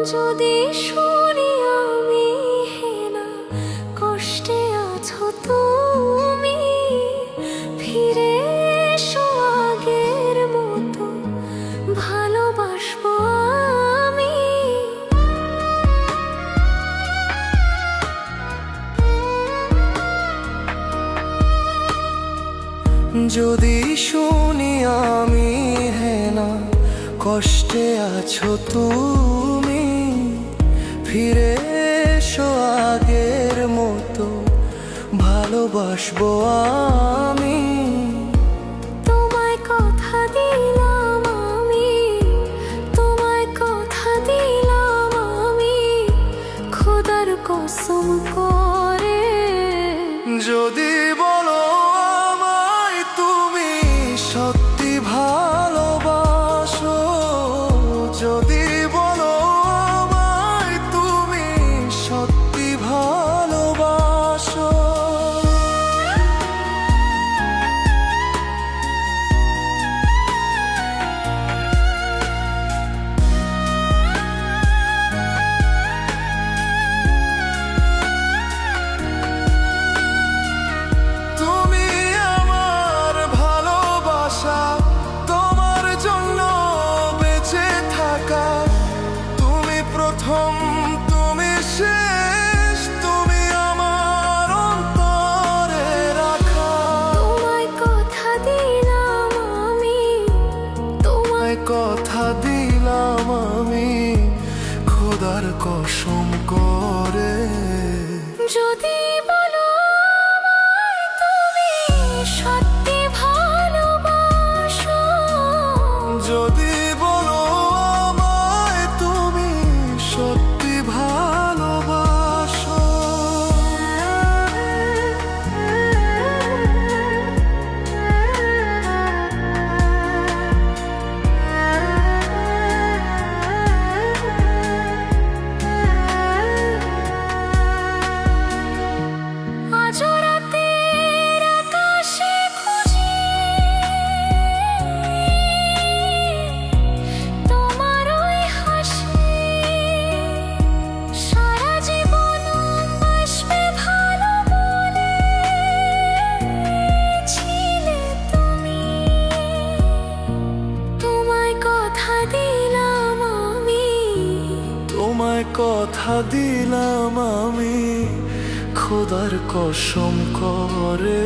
যদি শুনি আমি হেনা কষ্টে আছো তুমি, ফিরে এসো আগের মতো ভালোবাসবো আমি। যদি শুনি আমি হেনা কষ্টে আছো তুমি, ফিরে এসো আগের মতো ভালোবাসবো আমি। তোমায় কথা দিলাম আমি, তোমায় কথা দিলাম আমি, খোদার কসম করে। যদি বলো আমায় তুমি সত্যি ভালোবাসো, যদি বলো আমায় তুমি সত্যি ভালোবাসো, তুমি শেষ, তুমি আমার অন্তরে রাখা। তোমায় কথা দিলাম আমি, তোমায় কথা দিলাম আমি, খোদার কসম করে। যদি বলো আমায় তুমি সত্যি ভালোবাসো, যদি বলো আমায় তুমি সত্যি ভালোবাসো, আজ রাতের আকাশে খুঁজি তোমার ওই হাসি, সারা জীবন বাসবে ভালো বলেছিলে তুমি। তোমায় কথা দিলাম আমি, তোমায় কথা দিলাম আমি, খোদার কসম করে।